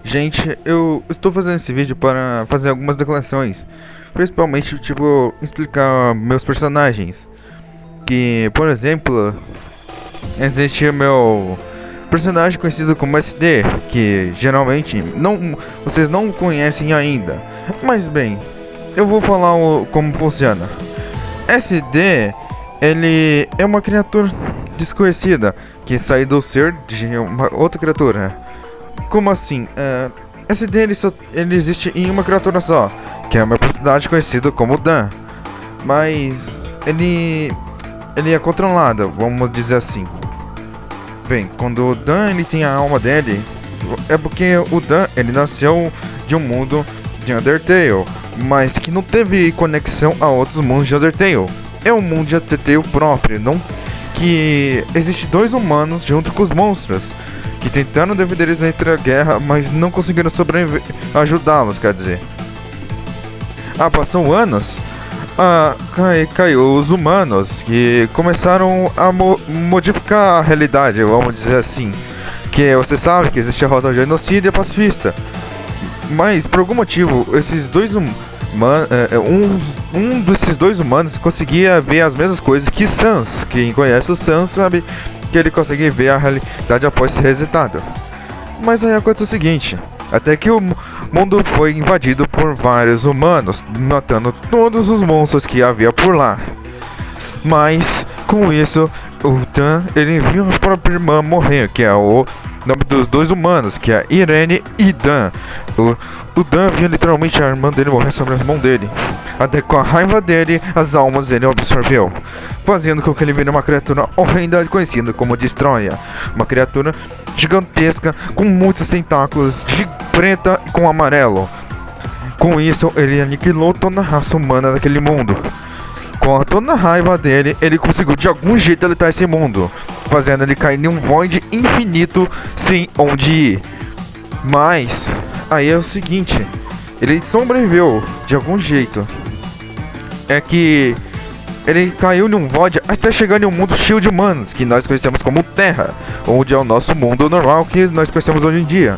Gente, eu estou fazendo esse vídeo para fazer algumas declarações, principalmente, tipo, explicar meus personagens. Que, por exemplo, existe o meu personagem conhecido como SD, que geralmente vocês não conhecem ainda. Mas bem, eu vou falar como funciona. SD, ele é uma criatura desconhecida que sai do ser de uma outra criatura. Como assim? SD ele existe em uma criatura só, que é uma personagem conhecido como Dan. Mas ele é controlado, vamos dizer assim. Bem, quando o Dan ele tem a alma dele, é porque o Dan ele nasceu de um mundo de Undertale, mas que não teve conexão a outros mundos de Undertale. É um mundo de Undertale próprio, não que existe dois humanos junto com os monstros que tentaram defender eles entre a guerra, mas não conseguiram sobreviver, ajudá-los, quer dizer. Passam anos. Caiu os humanos que começaram a modificar a realidade, vamos dizer assim. Que você sabe que existe a rota genocida e pacifista. Mas por algum motivo, esses dois um desses dois humanos conseguia ver as mesmas coisas que Sans. Quem conhece o Sans sabe que ele consegue ver a realidade após ser resetado. Mas aí acontece o seguinte, até que o mundo foi invadido por vários humanos, matando todos os monstros que havia por lá. Mas com isso, o Dan ele viu a própria irmã morrer, que é o nome dos dois humanos, que é Irene e Dan. O Dan viu literalmente a irmã dele morrer sobre a mão dele. Até com a raiva dele, as almas dele absorveu, fazendo com que ele vire uma criatura horrenda conhecida como Destroia. Uma criatura gigantesca com muitos tentáculos, de preta e com amarelo. Com isso, ele aniquilou toda a raça humana daquele mundo. Com toda a raiva dele, ele conseguiu de algum jeito deletar esse mundo, fazendo ele cair em um void infinito sem onde ir. Mas aí é o seguinte, ele sobreviveu de algum jeito. É que ele caiu num void até chegar em um mundo cheio de humanos, que nós conhecemos como Terra, onde é o nosso mundo normal que nós conhecemos hoje em dia.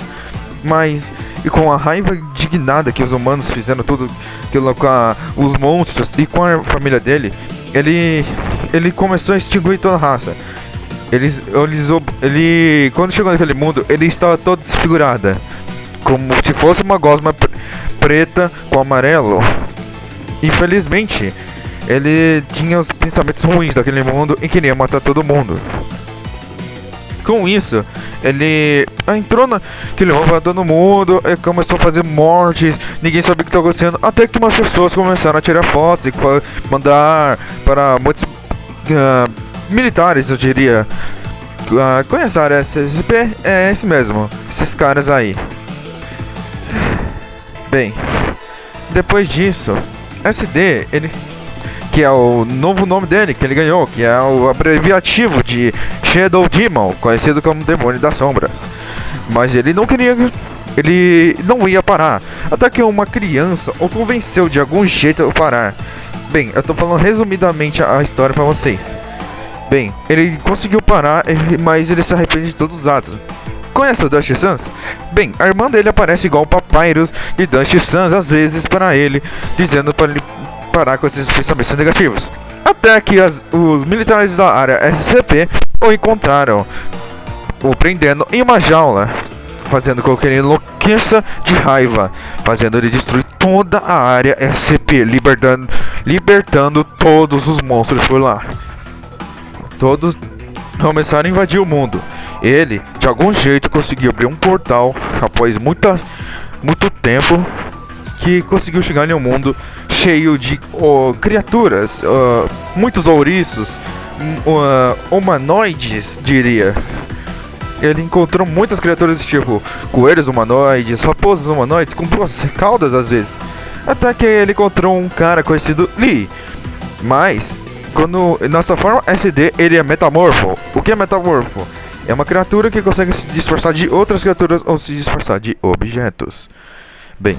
Mas, e com a raiva indignada que os humanos fizeram tudo aquilo com os monstros e com a família dele, ele começou a extinguir toda a raça. Quando chegou naquele mundo, ele estava todo desfigurada, como se fosse uma gosma preta com amarelo. Infelizmente, ele tinha os pensamentos ruins daquele mundo e queria matar todo mundo. Com isso, ele entrou naquele roubador no mundo e começou a fazer mortes, ninguém sabia o que estava acontecendo, até que umas pessoas começaram a tirar fotos e mandar para muitos militares, eu diria. Conhece a área SCP? É esse mesmo, esses caras aí. Bem, depois disso, SD, que é o novo nome dele que ele ganhou, que é o abreviativo de Shadow Demon, conhecido como Demônio das Sombras. Mas ele não ia parar, até que uma criança o convenceu de algum jeito a parar. Bem, eu tô falando resumidamente a história pra vocês. Bem, ele conseguiu parar, mas ele se arrepende de todos os atos. Conhece o Dusty Sans? Bem, a irmã dele aparece igual o Papyrus de Dusty Sans às vezes para ele, dizendo para ele parar com esses pensamentos negativos. Até que os militares da área SCP o encontraram, o prendendo em uma jaula, fazendo com que ele enlouqueça de raiva, fazendo ele destruir toda a área SCP, libertando todos os monstros por lá. Todos começaram a invadir o mundo. Ele, de algum jeito, conseguiu abrir um portal após muito tempo, que conseguiu chegar em um mundo cheio de criaturas, muitos ouriços, humanoides, diria. Ele encontrou muitas criaturas tipo coelhos humanoides, raposas humanoides, com duas caudas às vezes. Até que ele encontrou um cara conhecido Lee. Mas, nessa forma SD, ele é metamorfo. O que é metamorfo? É uma criatura que consegue se disfarçar de outras criaturas ou se disfarçar de objetos. Bem,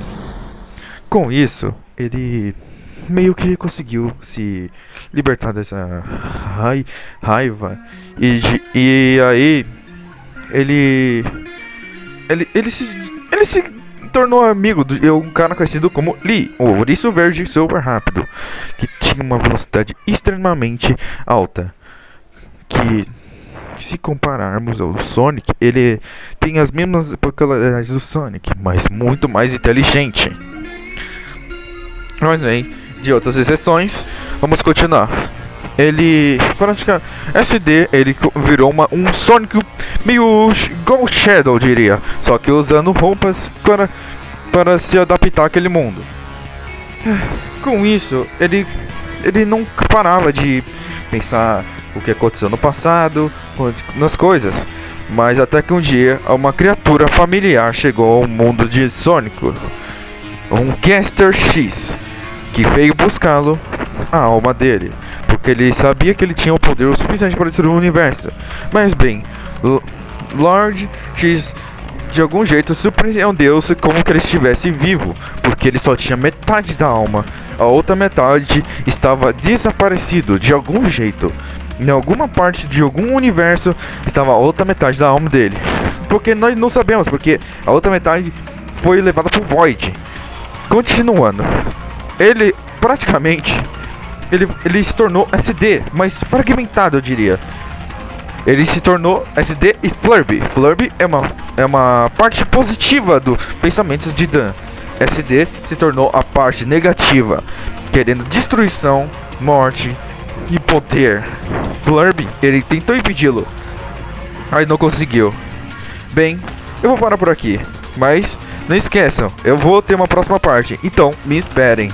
com isso, ele meio que conseguiu se libertar dessa raiva. E aí, ele ele se tornou amigo de um cara conhecido como Lee, o ouriço verde super rápido, que tinha uma velocidade extremamente alta, que se compararmos ao Sonic, ele tem as mesmas peculiaridades do Sonic, mas muito mais inteligente. Mas bem, de outras exceções, vamos continuar. Ele, praticamente, SD, ele virou um Sonic meio igual Shadow, diria, só que usando roupas para se adaptar àquele mundo. Com isso, ele não parava de pensar o que aconteceu no passado, nas coisas. Mas até que um dia, uma criatura familiar chegou ao mundo de Sonic, um Caster X, que veio buscá-lo, a alma dele, porque ele sabia que ele tinha o poder o suficiente para destruir o universo. Mas bem, Lord X de algum jeito surpreendeu-se como que ele estivesse vivo, porque ele só tinha metade da alma, a outra metade estava desaparecido de algum jeito. Em alguma parte de algum universo estava a outra metade da alma dele, porque nós não sabemos, porque a outra metade foi levada pro Void. Continuando, ele praticamente ele se tornou SD, mas fragmentado, eu diria. Ele se tornou SD e Flurby. Flurby é uma parte positiva do pensamentos de Dan. SD se tornou a parte negativa, querendo destruição, morte e poder. Flurby, ele tentou impedi-lo, mas não conseguiu. Bem, eu vou parar por aqui, mas não esqueçam, eu vou ter uma próxima parte, então me esperem.